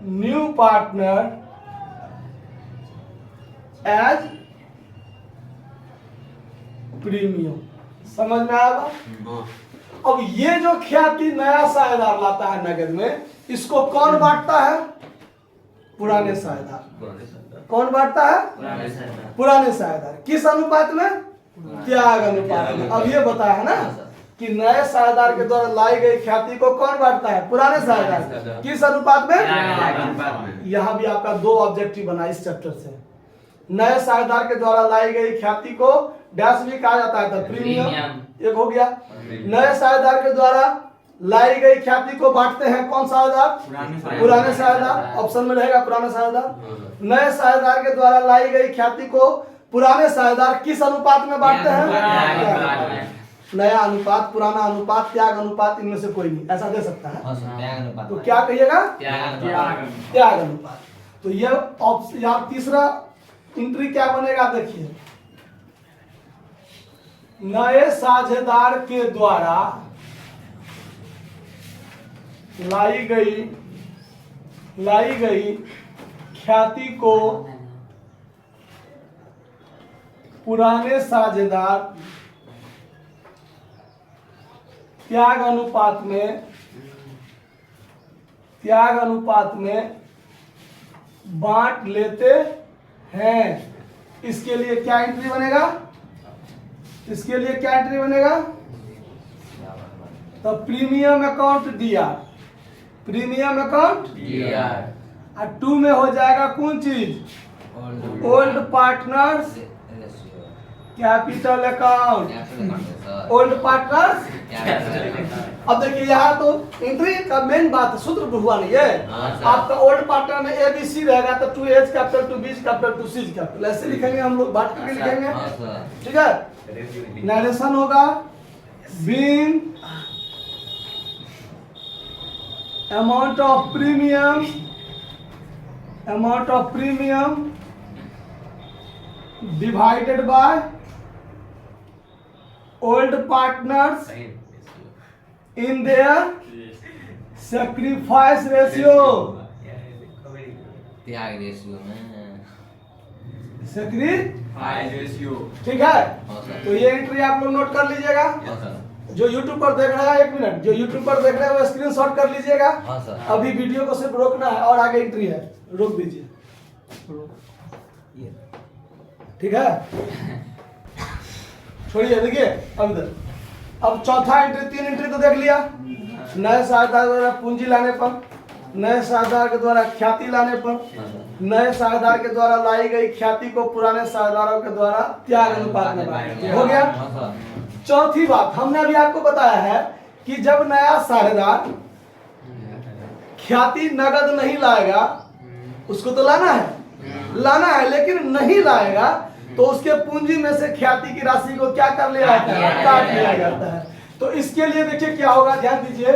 Speaker 1: new partner as premium. समझ में आएगा? अब ये जो ख्याति नया साझेदार लाता है नगद में, इसको कौन बांटता है? पुराने साझेदार। कौन बांटता है? पुराने साझेदार। किस अनुपात में? त्याग अनुपात में। अब ये बताया है ना कि नए साझेदार के द्वारा लाई गई ख्याति को कौन बांटता है? पुराने साझेदार। किस अनुपात में? यहाँ भी आपका 2 ऑब्जेक्टिव बना इस चैप्टर से। नए साझेदार के द्वारा लाई गई ख्याति को डैश भी कहा जाता है, तो प्रीमियम एक हो गया। नए साझेदार के द्वारा लाई गई ख्याति को बांटते हैं कौन साझेदार? पुराने साझेदार। ऑप्शन में रहेगा पुराने साझेदार। नए साझेदार के द्वारा लाई गई ख्याति को पुराने साझेदार किस अनुपात में बांटते हैं? नया अनुपात, पुराना अनुपात, त्याग अनुपात, इनमें से कोई नहीं। ऐसा दे सकता है? तो क्या कहिएगा? त्याग अनुपात। तो ये ऑप्शन, यहाँ तीसरा एंट्री क्या बनेगा देखिए, नए साझेदार के द्वारा लाई गई ख्याति को पुराने साझेदार त्याग अनुपात में बांट लेते हैं। इसके लिए क्या एंट्री बनेगा, इसके लिए क्या एंट्री बनेगा, तो प्रीमियम अकाउंट दिया, प्रीमियम अकाउंट और 2 में हो जाएगा कौन चीज, old partners capital account, old partners. अब देखिए यहाँ तो एंट्री का मेन बात है, सूत्र हुआ नहीं है। आपका ओल्ड पार्टनर में ABC रहेगा तो 2H capital 2B capital 2C capital, ऐसे लिखेंगे हम लोग, बांट करके लिखेंगे, ठीक है। नरेशन होगा being amount of premium divided by old partners in their sacrifice ratio,
Speaker 2: त्याग रेशियो में
Speaker 1: ठीक है। तो ये एंट्री आप लोग नोट कर लीजिएगा। जो YouTube पर देख रहा है, 1 मिनट, जो YouTube पर देख रहे हैं वो स्क्रीनशॉट कर लीजिएगा। अभी वीडियो को सिर्फ रोकना है और आगे एंट्री है, रोक दीजिए, ठीक है, छोड़िए। देखिए अब इधर, अब चौथा एंट्री, 3 एंट्री तो देख लिया, नए साझेदार द्वारा पूंजी लाने पर, नए साझेदार के द्वारा ख्याति लाने पर, नए साझेदार के द्वारा लाई गई ख्याति को पुराने साझेदारों के द्वारा त्याग अनुपात में बांटा, हो गया। चौथी बात हमने अभी आपको बताया है कि जब नया साझेदार ख्याति नगद नहीं लाएगा, उसको तो लाना है लेकिन नहीं लाएगा तो उसके पूंजी में से ख्याति की राशि को क्या कर लिया जाता है, काट लिया जाता है। तो इसके लिए देखिए क्या होगा, ध्यान दीजिए,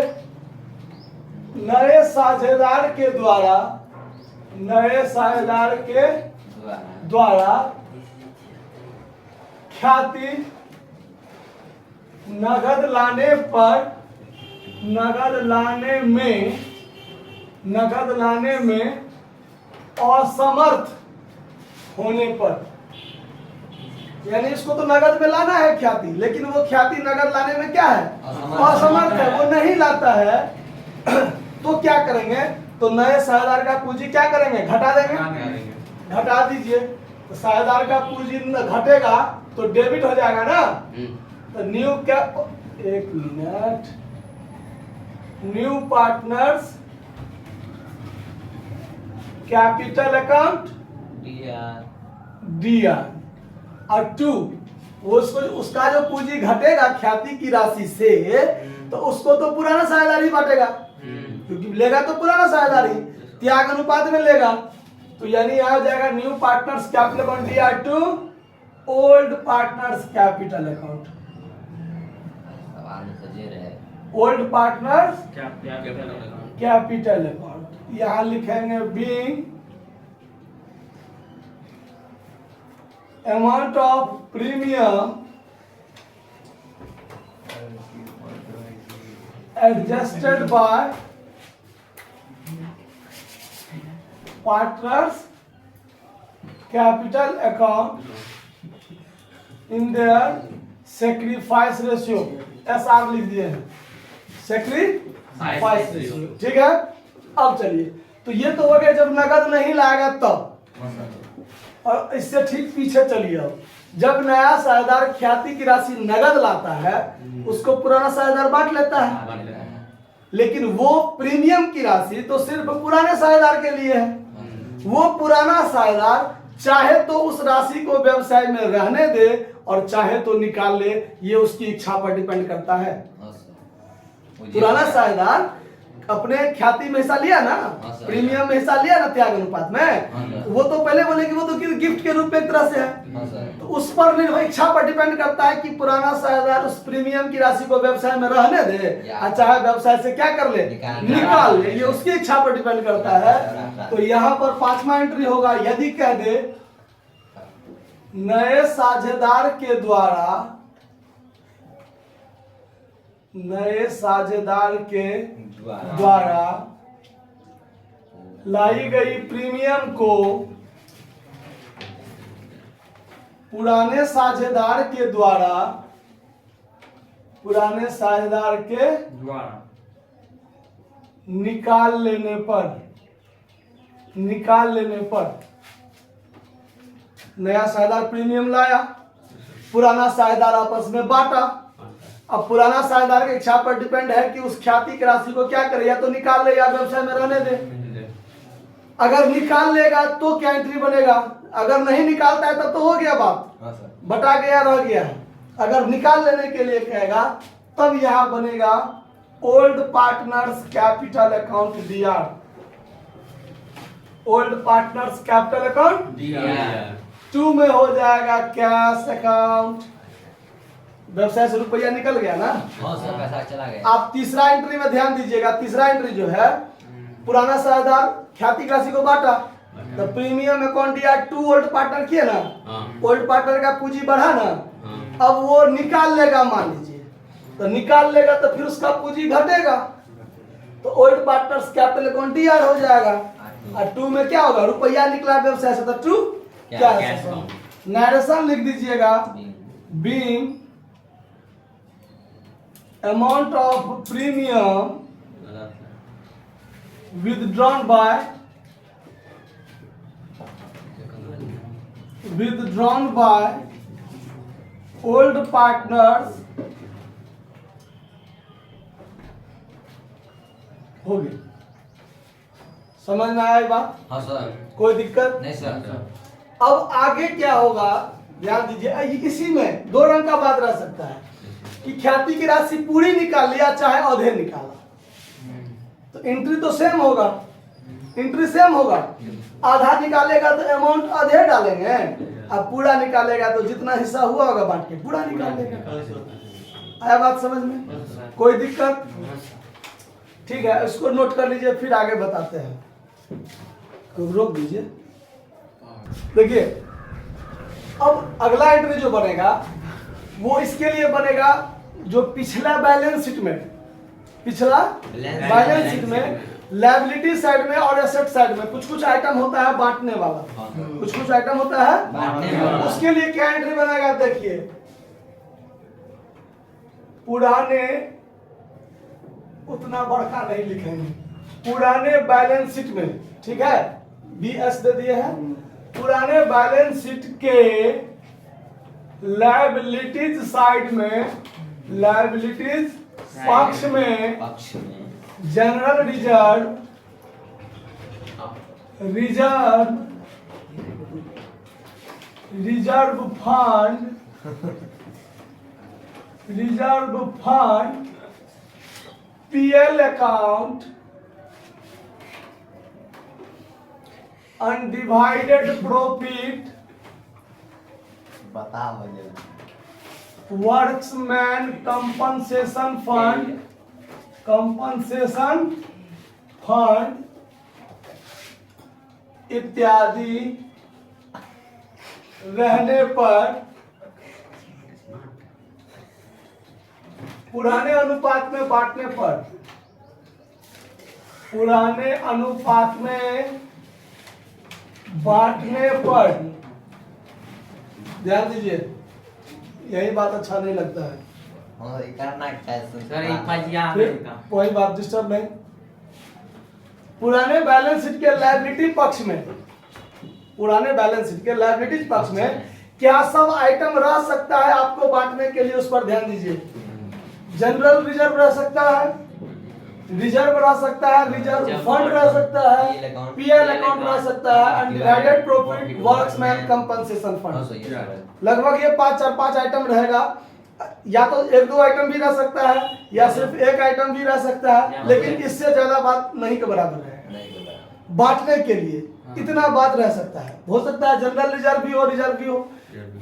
Speaker 1: नए साझेदार के द्वारा ख्याति नगद लाने में असमर्थ होने पर, यानी इसको तो नगद में लाना है ख्याति, लेकिन वो ख्याति नगद लाने में क्या है, असमर्थ है, वो नहीं लाता है। तो क्या करेंगे, तो नए साझेदार का पूंजी क्या करेंगे, घटा देंगे, घटा दीजिए। तो साझेदार का पूंजी घटेगा तो डेबिट हो जाएगा ना, तो न्यू क्या, 1 minute, new partners capital account DR और 2, उसका जो पूंजी घटेगा ख्याति की राशि से, तो उसको तो पुराना साझेदार ही बांटेगा, क्योंकि लेगा तो पुराना साझेदार ही, त्याग अनुपात में लेगा। तो यानी आ जाएगा new partners capital account DR to old partners capital account, old partners capital account. यहां लिखेंगे being amount of premium adjusted by partners capital account in their sacrifice ratio, SR लिख दिए हैं, सेक्रीफाइस रेशियो, ठीक है। अब चलिए, तो ये तो हो गया जब नगद नहीं लाएगा तब, और इससे ठीक पीछे चलिए। अब जब नया साझेदार ख्याति की राशि नगद लाता है, उसको पुराना साझेदार बांट लेता है, लेकिन वो प्रीमियम की राशि तो सिर्फ पुराने साझेदार के लिए है। वो पुराना साझेदार चाहे तो उस राशि को व्यवसाय में रहने दे और चाहे तो निकाल ले, ये उसकी इच्छा पर डिपेंड करता है। पुराना साझेदार अपने ख्याति में हिस्सा लिया ना,
Speaker 2: हाँ सर।
Speaker 1: प्रीमियम में हिस्सा लिया ना त्याग अनुपात में,
Speaker 2: हाँ सर।
Speaker 1: वो तो पहले बोले कि वो तो गिफ्ट के रूप में एक तरह से है,
Speaker 2: हाँ सर।
Speaker 1: तो उस पर निर्भर इच्छा पर डिपेंड करता है कि पुराना साझेदार उस प्रीमियम की राशि को व्यवसाय में रहने दे
Speaker 2: या
Speaker 1: और चाहे व्यवसाय से क्या कर ले, निकाल ले, ये उसकी इच्छा पर डिपेंड करता है। तो यहाँ पर 5वां एंट्री होगा, यदि कह दे नए साझेदार के द्वारा द्वारा लाई गई प्रीमियम को पुराने साझेदार के द्वारा निकाल लेने पर नया साझेदार प्रीमियम लाया, पुराना साझेदार आपस में बांटा। अब पुराना साझेदार की इच्छा पर डिपेंड है कि उस ख्याति की राशि को क्या करे, या तो निकाल ले या व्यवसाय में रहने दे। अगर निकाल लेगा तो क्या एंट्री बनेगा, अगर नहीं निकालता है तब तो हो गया बात, बटा गया, रह गया। अगर निकाल लेने के लिए कहेगा तब यहां बनेगा old partners capital account DR, old partners capital account 2 में हो जाएगा कैश अकाउंट। व्यवसाय से रुपया निकल गया ना,
Speaker 2: हाँ सर, पैसा चला गया।
Speaker 1: आप तीसरा एंट्री में ध्यान दीजिएगा। तीसरा एंट्री जो है, पुराना साझेदार ख्याति की राशि को बांटा, तो premium account DR 2 old partner किए ना, ओल्ड पार्टनर का पूंजी बढ़ा ना, अब वो निकाल लेगा, मान लीजिए तो निकाल लेगा तो फिर उसका पूंजी घटेगा, तो old partners capital account DR हो जाएगा। और 2 में क्या होगा, रुपया निकला व्यवसाय से, तो 2 कैश अकाउंट। नरेशन लिख दीजिएगा, being amount of premium withdrawn by old partners होगी। समझ में आया बात?
Speaker 2: हाँ सर।
Speaker 1: कोई दिक्कत
Speaker 2: नहीं सर।
Speaker 1: अब आगे क्या होगा, ध्यान दीजिए। इसी में 2 रंग का बात रह सकता है कि ख्याति की राशि पूरी निकाल लिया चाहे आधे निकाला, तो एंट्री तो सेम होगा, एंट्री सेम होगा। आधा निकालेगा तो अमाउंट आधे डालेंगे, अब पूरा निकालेगा तो जितना हिस्सा हुआ होगा बांट के पूरा निकालेगा। आया बात समझ में? कोई दिक्कत? ठीक है, इसको नोट कर लीजिए, फिर आगे बताते हैं। तो रोक दीजिए। देखिए, अब अगला एंट्री जो बनेगा वो इसके लिए बनेगा जो पिछला बैलेंस शीट में, पिछला बैलेंस शीट में लायबिलिटी साइड में और एसेट साइड में कुछ आइटम होता है बांटने वाला, कुछ आइटम होता है
Speaker 2: बांटने वाला।
Speaker 1: उसके लिए क्या एंट्री बनेगा, देखिए, पुराने, उतना बड़का नहीं लिखेंगे, पुराने बैलेंस शीट में, ठीक है, BS दे दिए हैं। पुराने बैलेंस शीट के लायबिलिटीज साइड में, लायबिलिटीज पक्ष में general reserve fund PL account, undivided profit,
Speaker 2: बताओ,
Speaker 1: वर्क्समैन कंपनसेशन फंड इत्यादि रहने पर पुराने अनुपात में बांटने पर, पुराने अनुपात में बांटने पर, ध्यान दीजिए, यही बात अच्छा नहीं लगता है,
Speaker 2: करना कैसे
Speaker 1: फिर कोई बात डिस्टर्ब नहीं। पुराने बैलेंस शीट के लायबिलिटी पक्ष में, पुराने बैलेंस शीट के लायबिलिटी पक्ष में क्या सब आइटम रह सकता है आपको बांटने के लिए, उस पर ध्यान दीजिए। जनरल रिजर्व रह सकता है, रिजर्व रह सकता है, रिजर्व फंड रह सकता है, PL अकाउंट रह सकता है, undivided profit, workmen compensation fund, लगभग ये 5 आइटम रहेगा। या तो एक दो आइटम भी रह सकता है या सिर्फ एक आइटम भी रह सकता है, लेकिन इससे ज्यादा बात नहीं के बराबर है।
Speaker 2: नहीं के बराबर।
Speaker 1: बांटने के लिए इतना बात रह सकता है। हो सकता है जनरल रिजर्व भी हो,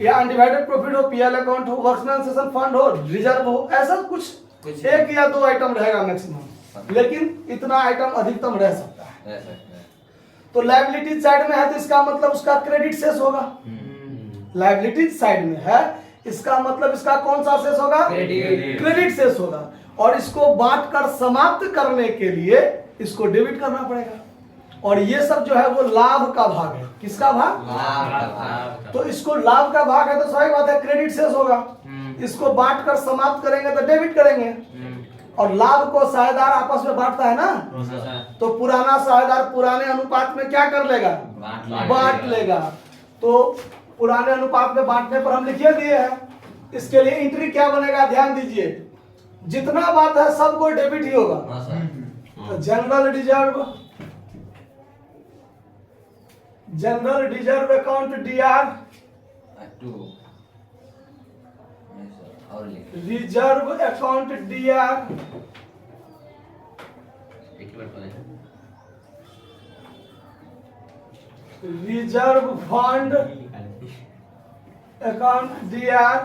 Speaker 1: या अनडिवाइडेड प्रॉफिट हो, पीएल अकाउंट हो, वर्कमैन सेशन फंड हो, रिजर्व हो, ऐसा कुछ एक या दो आइटम रहेगा मैक्सिमम, लेकिन इतना आइटम अधिकतम रह सकता है।
Speaker 2: रह सकता है।
Speaker 1: तो लायबिलिटी साइड में है तो इसका मतलब उसका क्रेडिट सेस होगा। लायबिलिटी साइड में है इसका मतलब इसका कौन सा सेस होगा? क्रेडिट सेस होगा। और इसको बांट कर समाप्त करने के लिए इसको डेबिट करना पड़ेगा। और ये सब जो है वो लाभ का भाग है। किसका भाग?
Speaker 2: लाभ का भाग।
Speaker 1: तो इसको लाभ का भाग है तो स्वाभाविक बात है क्रेडिट सेस होगा। इसको बांट कर समाप्त करेंगे तो डेबिट करेंगे। और लाभ को साझेदार आपस में बांटता है ना, तो पुराना साझेदार पुराने अनुपात में क्या कर लेगा? बांट लेगा। तो पुराने अनुपात में बांटने पर हम लिखे दिए हैं। इसके लिए एंट्री क्या बनेगा? ध्यान दीजिए, जितना बात है सबको डेबिट ही होगा। तो general reserve account D R, reserve account D R, reserve fund account D R,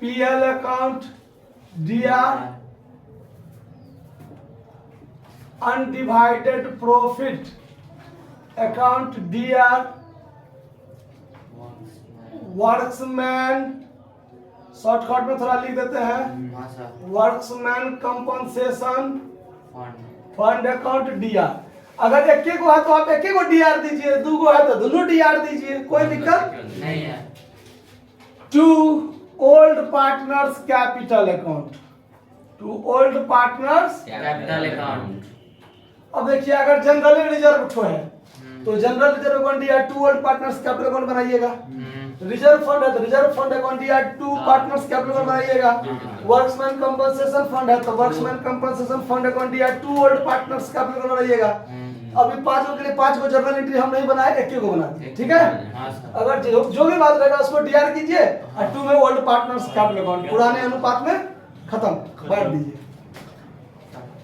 Speaker 1: PL account DR, undivided profit account DR, workmen, shortcut में थोड़ा लिख देते हैं, workmen compensation fund account D R. अगर एक को है तो आप एक को डीआर दीजिए, दो को है तो दोनों डीआर दीजिए, कोई दिक्कत
Speaker 3: नहीं है।
Speaker 1: To old partners capital account, to old partners
Speaker 3: capital account.
Speaker 1: अब देखिए अगर जनरल रिजर्व ठो है तो general reserve account DR, to old partners capital account बनाइएगा। रिजर्व फंड है तो reserve fund account DR, to partners capital account बनाइएगा। वर्क्समैन कंपनसेशन फंड है तो workmen compensation fund account DR, to old partners capital account बनाइएगा। अभी पांचों के लिए पांच को जर्नल एंट्री हम नहीं बनाए, एक को बना दिए, ठीक है। अगर जो भी बात रहेगा उसको डीआर कीजिए और टू में ओल्ड पार्टनर्स कैपिटल अकाउंट पुराने अनुपात में खत्म बांट दीजिए।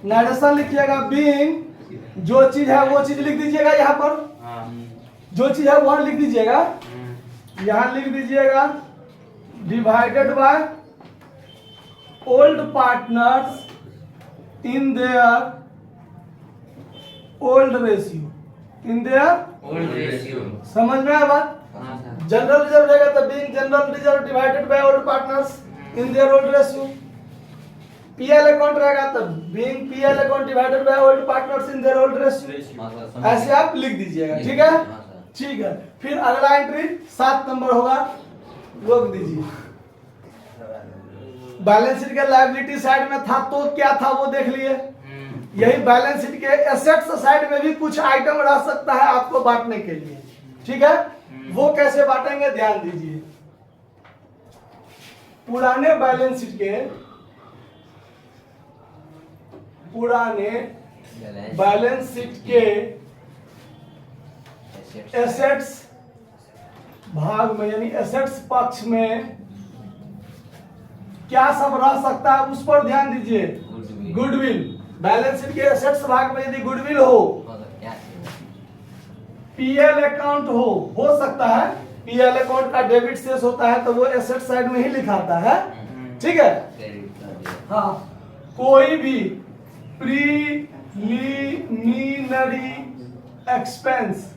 Speaker 1: नरेशन लिखिएगा, बीइंग, जो चीज है वो चीज लिख दीजिएगा यहाँ पर, जो चीज है वहां लिख दीजिएगा, यहां लिख दीजिएगा divided by old partners in their old ratio, in their
Speaker 3: old ratio.
Speaker 1: समझ में आया बात? जनरल रिजर्व रहेगा तो being general reserve divided by old partners in their old ratio. PL account रहेगा तो being PL account divided by old partners in their old ratio. ऐसे आप लिख दीजिएगा, ठीक है। ठीक है, फिर अगला एंट्री 7 नंबर होगा, रोक दीजिए। बैलेंस शीट के लायबिलिटी साइड में था तो क्या था वो देख लिए। यही बैलेंस शीट के एसेट्स साइड में भी कुछ आइटम रह सकता है आपको बांटने के लिए, ठीक है। वो कैसे बांटेंगे ध्यान दीजिए। पुराने बैलेंस शीट के एसेट्स भाग में यानी एसेट्स पक्ष में क्या सब रह सकता है उस पर ध्यान दीजिए। गुडविल, बैलेंस शीट के एसेट्स भाग में यदि गुडविल हो, पीएल अकाउंट हो सकता है। पीएल अकाउंट का डेबिट शेष होता है तो वो एसेट साइड में ही लिखाता है, ठीक है। हाँ, कोई भी प्रीलिमिनरी एक्सपेंस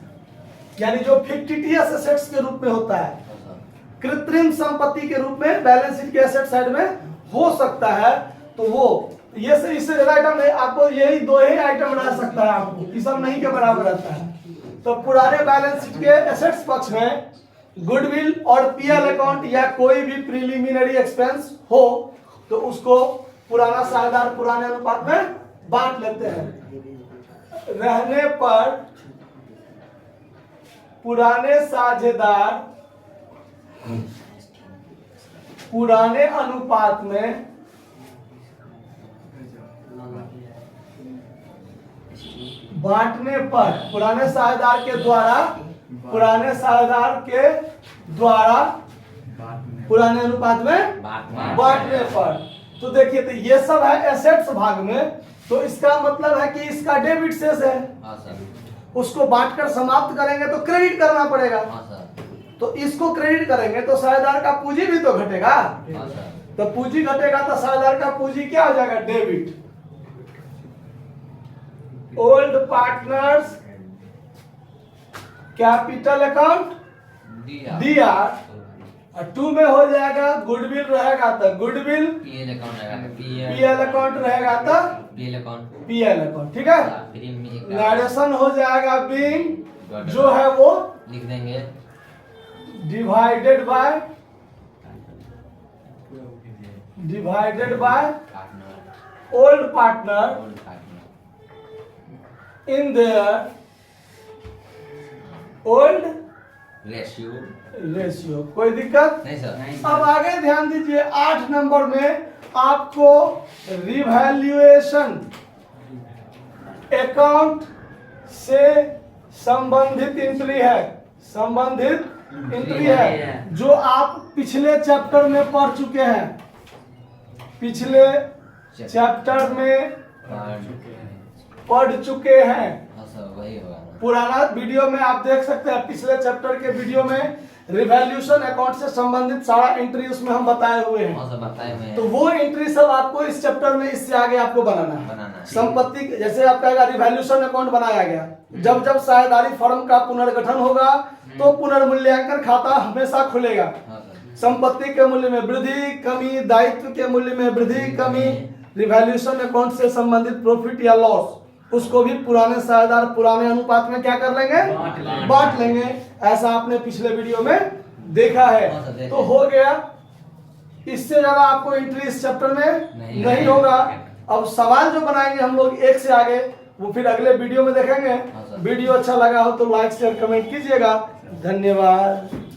Speaker 1: यानी जो फिक्टिटियस एसेट्स के रूप में होता है, कृत्रिम संपत्ति के रूप में बैलेंस शीट के एसेट साइड में हो सकता है, तो वो ये से इससे ज्यादा आइटम नहीं, आपको यही दो ही आइटम रह सकता है, आपको ये सब नहीं के बराबर रहता है। तो पुराने बैलेंस शीट के एसेट्स पक्ष में गुडविल और पीएल अकाउंट या कोई भी प्रीलिमिनरी एक्सपेंस हो तो उसको पुराना साझेदार पुराने अनुपात में बांट लेते हैं। रहने पर पुराने साझेदार पुराने अनुपात में बांटने पर पुराने साझेदार के द्वारा पुराने अनुपात में बांटने पर। तो देखिए, तो ये सब है एसेट्स भाग में, तो इसका मतलब है कि इसका डेबिट शेष है,
Speaker 2: हाँ सर,
Speaker 1: उसको बांटकर समाप्त करेंगे तो क्रेडिट करना पड़ेगा।
Speaker 2: हाँ सर,
Speaker 1: तो इसको क्रेडिट करेंगे तो साझेदार का पूंजी भी तो घटेगा।
Speaker 2: हाँ सर,
Speaker 1: तो पूंजी घटेगा तो साझेदार का पूंजी क्या हो जाएगा? Debit. Old partners capital account DR, और 2 में हो जाएगा गुडविल रहेगा तो गुडविल,
Speaker 2: पीएल अकाउंट रहेगा,
Speaker 1: पीएल अकाउंट रहेगा तो
Speaker 2: पीएल अकाउंट,
Speaker 1: पीएल अकाउंट, ठीक है।
Speaker 2: फिर में एक
Speaker 1: नरेशन हो जाएगा बीइंग, जो है वो
Speaker 2: लिख देंगे
Speaker 1: divided by
Speaker 2: partner,
Speaker 1: old partner
Speaker 2: old partner,
Speaker 1: in their old
Speaker 2: ratio.
Speaker 1: कोई दिक्कत?
Speaker 2: नहीं सर,
Speaker 1: अब आगे ध्यान दीजिए, 8 नंबर में आपको रिवैल्यूएशन अकाउंट से संबंधित एंट्री है, संबंधित एंट्री है, जो आप पिछले चैप्टर में पढ़ चुके हैं। पिछले चैप्टर में पढ़ चुके हैं।
Speaker 2: हाँ सर, वही होगा ना।
Speaker 1: पुराना वीडियो में आप देख सकते हैं, पिछले चैप्टर के वीडियो में रिवैल्यूएशन अकाउंट से संबंधित सारा एंट्री उसमें हम बताए हुए हैं।
Speaker 2: हाँ सर, बताए मैं।
Speaker 1: तो वो एंट्री सब आपको इस चैप्टर में इससे आगे आपको बनाना है। संपत्ति जैसे आप कहेगा रिवैल्यूएशन अकाउंट बनाया गया, जब जब साझेदारी फर्म का पुनर्गठन होगा तो पुनर्मूल्यांकन खाता हमेशा खुलेगा।
Speaker 2: हाँ सर,
Speaker 1: संपत्ति के मूल्य में वृद्धि कमी, दायित्व के मूल्य में वृद्धि कमी, रिवैल्यूएशन अकाउंट से संबंधित प्रॉफिट या लॉस, उसको भी पुराने साझेदार पुराने अनुपात में क्या कर लेंगे? बांट लेंगे। ऐसा आपने पिछले वीडियो में देखा है। तो हो गया, इससे ज्यादा आपको एंट्री इस चैप्टर में नहीं होगा। अब सवाल जो बनाएंगे हम लोग 1 से आगे, वो फिर अगले वीडियो में देखेंगे। वीडियो अच्छा लगा हो तो लाइक शेयर कमेंट कीजिएगा। धन्यवाद।